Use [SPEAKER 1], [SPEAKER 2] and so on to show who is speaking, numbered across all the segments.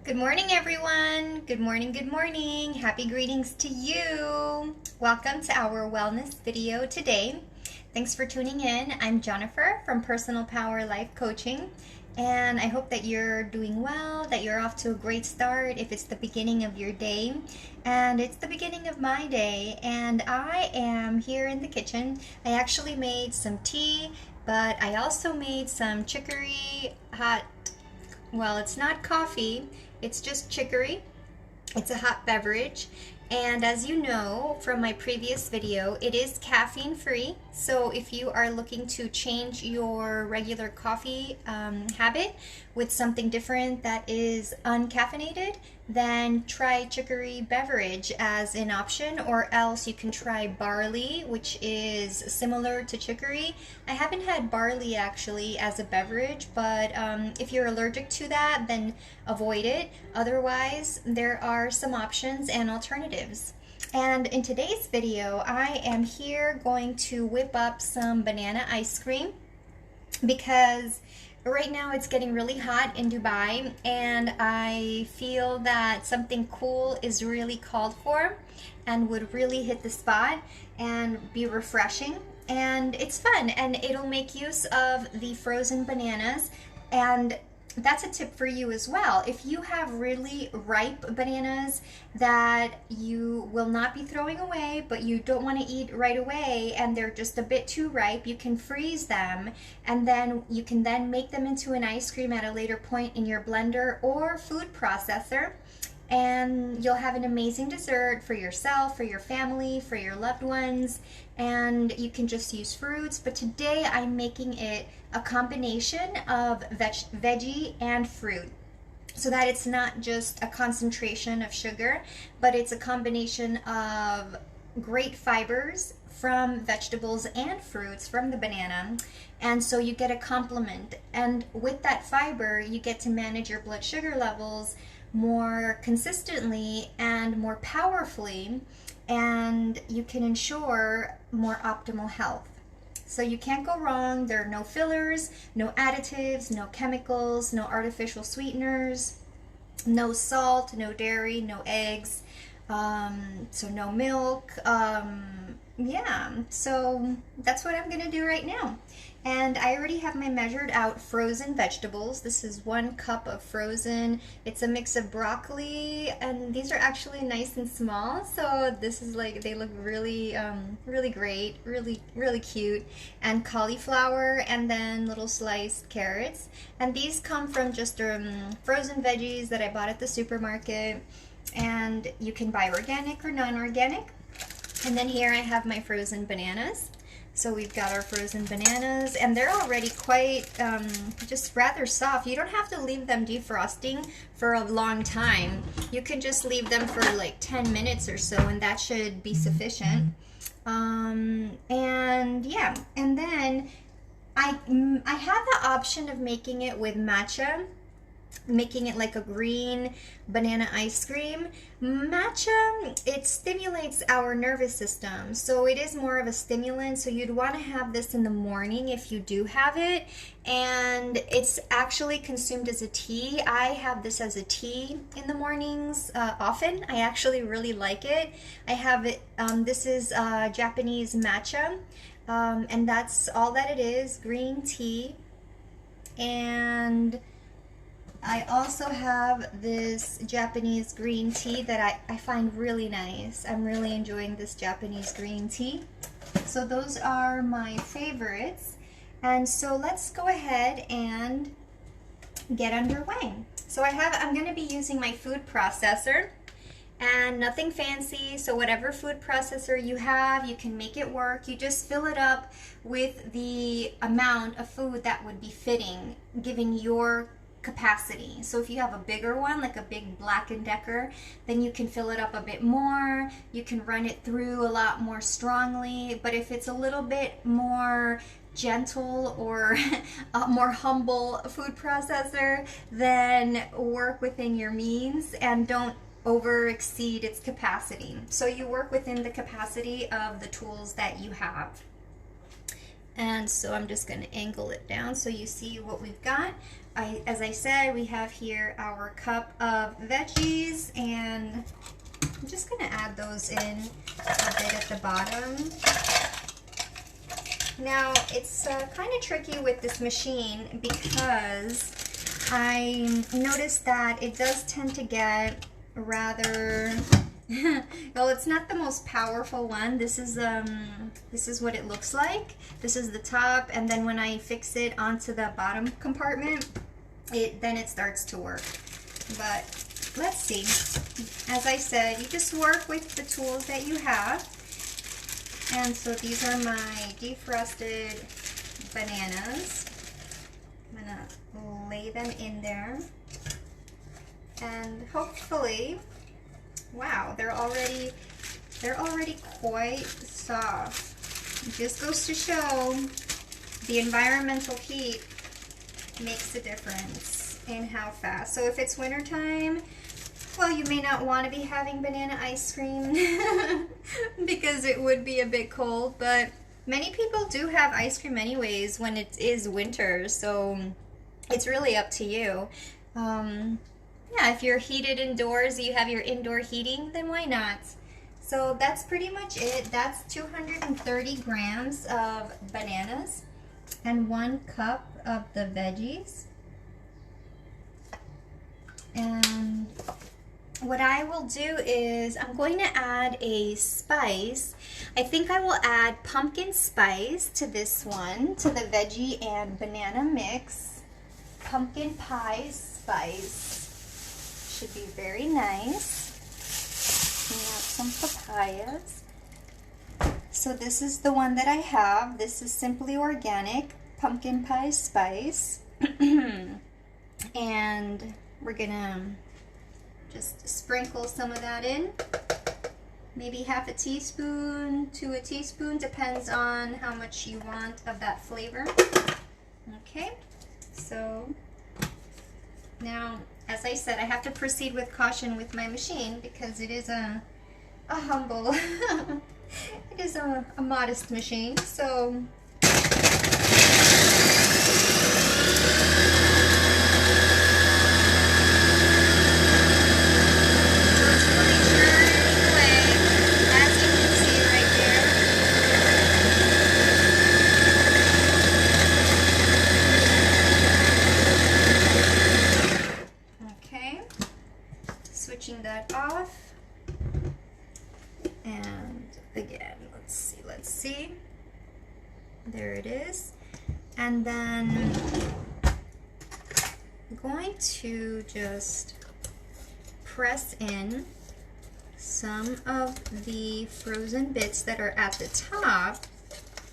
[SPEAKER 1] Good morning, everyone. Good morning, good morning. Happy greetings to you. Welcome to our wellness video today. Thanks for tuning in. I'm Jennifer from Personal Power Life Coaching, and I hope that you're doing well, that you're off to a great start if it's the beginning of your day. And it's the beginning of my day, and I am here in the kitchen. I actually made some tea, but I also made some chicory hot. Well, it's not coffee, it's just chicory. It's a hot beverage. And as you know from my previous video, it is caffeine free. So if you are looking to change your regular coffee habit with something different that is uncaffeinated, then try chicory beverage as an option, or else you can try barley, which is similar to chicory. I haven't had barley actually as a beverage, but if you're allergic to that, then avoid it. Otherwise, there are some options and alternatives. And in today's video, I am here going to whip up some banana ice cream because right now it's getting really hot in Dubai, and I feel that something cool is really called for and would really hit the spot and be refreshing. And it's fun, and it'll make use of the frozen bananas. And that's a tip for you as well. If you have really ripe bananas that you will not be throwing away, but you don't want to eat right away and they're just a bit too ripe, you can freeze them, and then you can then make them into an ice cream at a later point in your blender or food processor. And you'll have an amazing dessert for yourself, for your family, for your loved ones, and you can just use fruits. But today I'm making it a combination of veggie and fruit, so that it's not just a concentration of sugar, but it's a combination of great fibers from vegetables and fruits from the banana. And so you get a complement, and with that fiber you get to manage your blood sugar levels more consistently and more powerfully, and you can ensure more optimal health. So you can't go wrong. There are no fillers, no additives, no chemicals, no artificial sweeteners, no salt, no dairy, no eggs, so no milk. Yeah, so that's what I'm gonna do right now. And I already have my measured out frozen vegetables. This is 1 cup of frozen. It's a mix of broccoli, and these are actually nice and small. So this is like, they look really, really great, really cute. And cauliflower, and then little sliced carrots. And these come from just frozen veggies that I bought at the supermarket. And you can buy organic or non-organic. And then here I have my frozen bananas. So we've got our frozen bananas, and they're already quite just rather soft. You don't have to leave them defrosting for a long time. You can just leave them for like 10 minutes or so, and that should be sufficient. And yeah, and then I have the option of making it with matcha, making it like a green banana ice cream. Matcha, it stimulates our nervous system, so it is more of a stimulant. So you'd want to have this in the morning if you do have it, and it's actually consumed as a tea. I have this as a tea in the mornings often. I actually really like it. I have it, this is Japanese matcha, and that's all that it is, green tea. And I also have this Japanese green tea that I find really nice. I'm really enjoying this Japanese green tea. So those are my favorites. And so let's go ahead and get underway. So I'm going to be using my food processor, and nothing fancy. So whatever food processor you have, you can make it work. You just fill it up with the amount of food that would be fitting, given your capacity. So if you have a bigger one, like a big Black & Decker, then you can fill it up a bit more. You can run it through a lot more strongly. But if it's a little bit more gentle or a more humble food processor, then work within your means and don't over exceed its capacity. So you work within the capacity of the tools that you have. And so I'm just going to angle it down so you see what we've got. as I said, we have here our cup of veggies, and I'm just gonna add those in a bit at the bottom. Now, it's kind of tricky with this machine because I noticed that it does tend to get rather, well, it's not the most powerful one. This is what it looks like. This is the top, and then when I fix it onto the bottom compartment, then it starts to work. But let's see. As I said, you just work with the tools that you have. And so these are my defrosted bananas. I'm gonna lay them in there. And hopefully, wow, they're already quite soft. It just goes to show the environmental heat makes a difference in how fast. So if it's wintertime, well, you may not want to be having banana ice cream because it would be a bit cold, but many people do have ice cream anyways when it is winter, so it's really up to you. Yeah, if you're heated indoors, you have your indoor heating, then why not? So that's pretty much it. That's 230 grams of bananas and 1 cup of the veggies. And what I will do is I'm going to add a spice. I think I will add pumpkin spice to this one, to the veggie and banana mix. Pumpkin pie spice. Should be very nice. We have some papayas. So this is the one that I have. This is Simply Organic pumpkin pie spice. And we're gonna just sprinkle some of that in. Maybe half a teaspoon to a teaspoon, depends on how much you want of that flavor. Okay, so now, as I said, I have to proceed with caution with my machine because it is a humble, it is a modest machine, so that off, and again, let's see, there it is. And then I'm going to just press in some of the frozen bits that are at the top,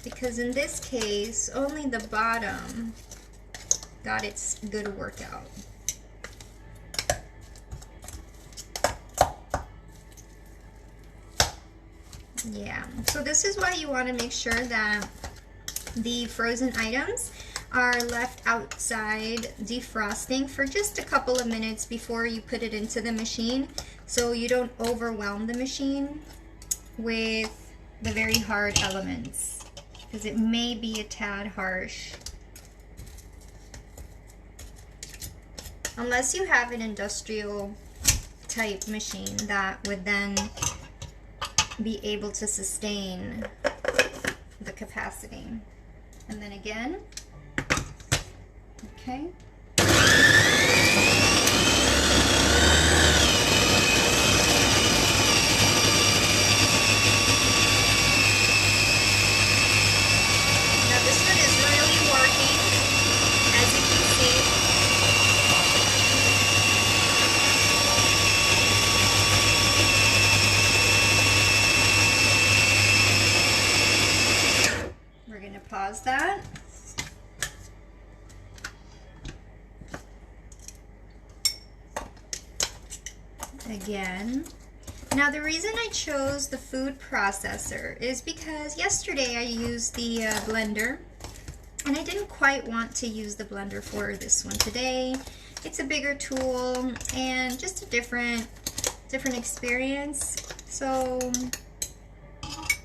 [SPEAKER 1] because in this case only the bottom got its good workout. Yeah, so this is why you want to make sure that the frozen items are left outside defrosting for just a couple of minutes before you put it into the machine, so you don't overwhelm the machine with the very hard elements, because it may be a tad harsh. Unless you have an industrial type machine that would then be able to sustain the capacity. And then again, okay. Now this one is really working, as you can see. Pause that. Again. Now the reason I chose the food processor is because yesterday I used the blender, and I didn't quite want to use the blender for this one today. It's a bigger tool and just a different experience. So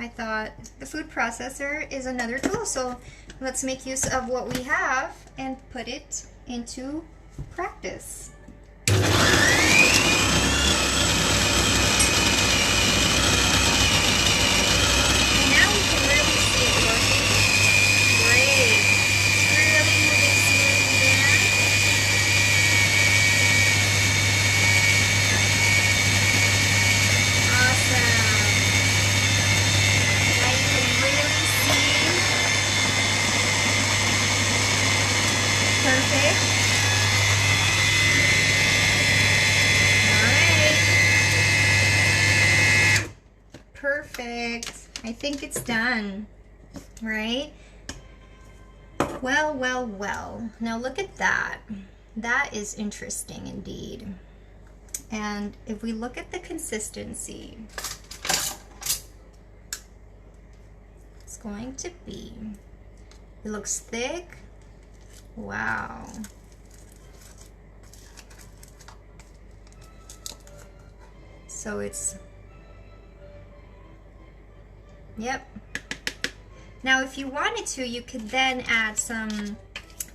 [SPEAKER 1] I thought the food processor is another tool, so let's make use of what we have and put it into practice. Perfect. I think it's done, right? Well, well, well. Now look at that. That is interesting indeed. And if we look at the consistency, it's going to be, it looks thick. Wow. So it's, yep. Now if you wanted to, you could then add some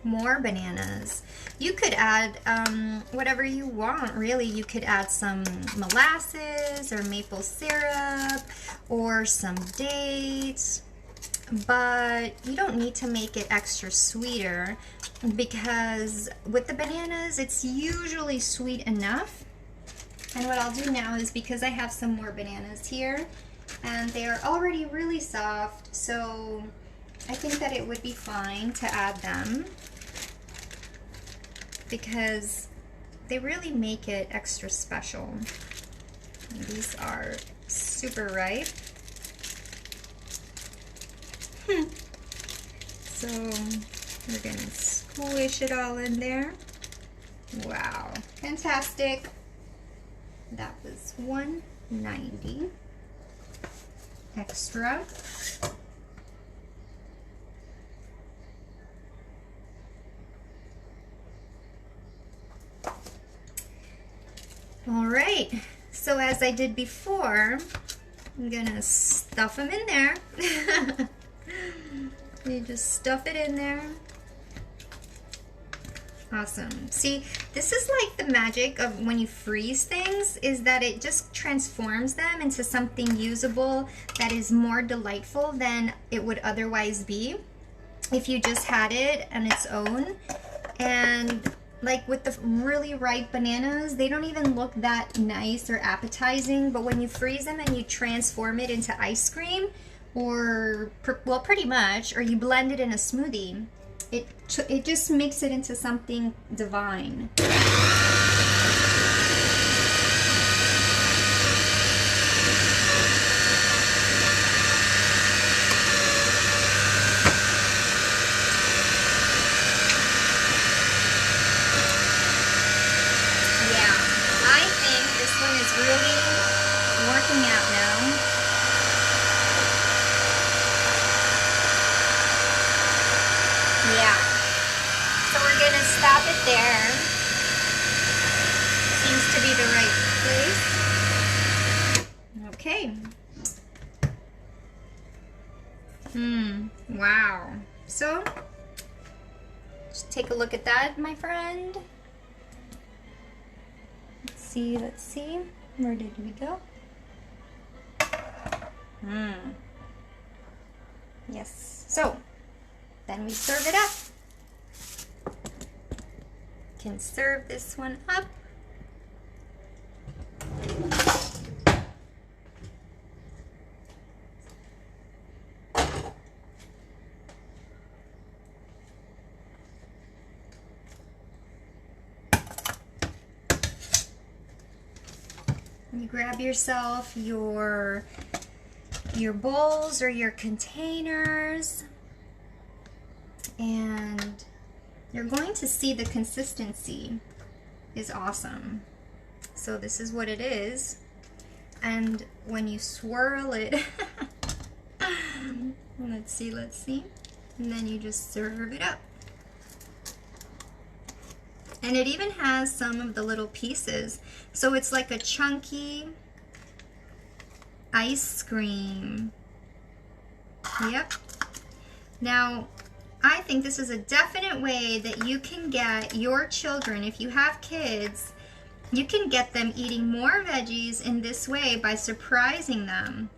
[SPEAKER 1] more bananas. You could add whatever you want, really. You could add some molasses or maple syrup or some dates, but you don't need to make it extra sweeter, because with the bananas, it's usually sweet enough. And what I'll do now is, because I have some more bananas here, and they are already really soft, so I think that it would be fine to add them, because they really make it extra special. And these are super ripe. So we're gonna squish it all in there. Wow, fantastic. That was $1.90 extra. All right, so as I did before, I'm gonna stuff them in there. You just stuff it in there. Awesome. See, this is like the magic of when you freeze things, is that it just transforms them into something usable that is more delightful than it would otherwise be if you just had it on its own. And like with the really ripe bananas, they don't even look that nice or appetizing, but when you freeze them and you transform it into ice cream, or, well, pretty much, or you blend it in a smoothie, it just makes it into something divine. Yeah, I think this one is really working out now. Yeah, so we're gonna stop it there. Seems to be the right place. Okay. Wow. So, just take a look at that, my friend. Let's see, let's see. Where did we go? Yes. So, then we serve it up. Can serve this one up. You grab yourself your bowls or your containers, and you're going to see the consistency is awesome. So this is what it is, and when you swirl it, let's see, and then you just serve it up. And it even has some of the little pieces, so it's like a chunky ice cream. Yep. Now, I think this is a definite way that you can get your children, if you have kids, you can get them eating more veggies in this way by surprising them.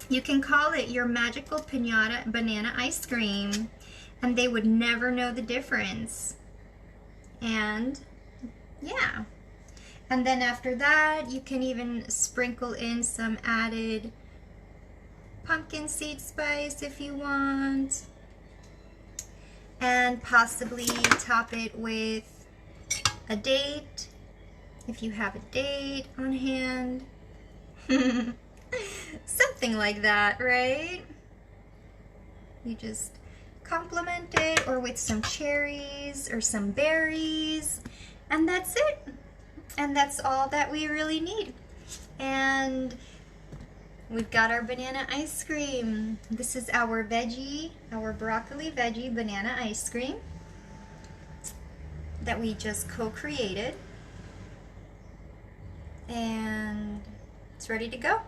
[SPEAKER 1] You can call it your magical piñata banana ice cream, and they would never know the difference. And yeah. And then after that, you can even sprinkle in some added pumpkin seed spice if you want. And possibly top it with a date, if you have a date on hand. Something like that, right? You just complement it, or with some cherries or some berries, and that's it. And that's all that we really need. And we've got our banana ice cream. This is our veggie, our broccoli veggie banana ice cream that we just co-created. And it's ready to go.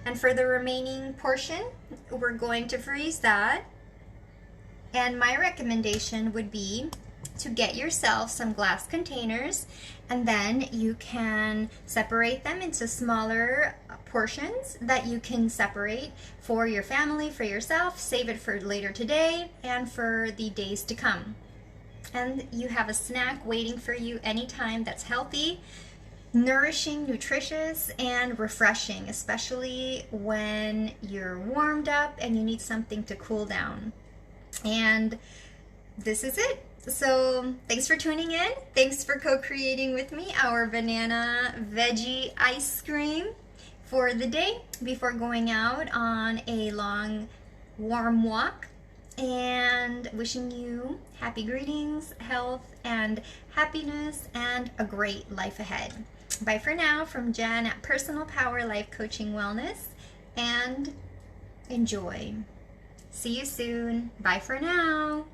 [SPEAKER 1] And for the remaining portion, we're going to freeze that. And my recommendation would be to get yourself some glass containers, and then you can separate them into smaller portions that you can separate for your family, for yourself, save it for later today and for the days to come. And you have a snack waiting for you anytime that's healthy, nourishing, nutritious, and refreshing, especially when you're warmed up and you need something to cool down. And this is it. So thanks for tuning in. Thanks for co-creating with me our banana veggie ice cream for the day before going out on a long warm walk. And wishing you happy greetings, health, and happiness, and a great life ahead. Bye for now from Jen at Personal Power Life Coaching Wellness, and enjoy. See you soon. Bye for now.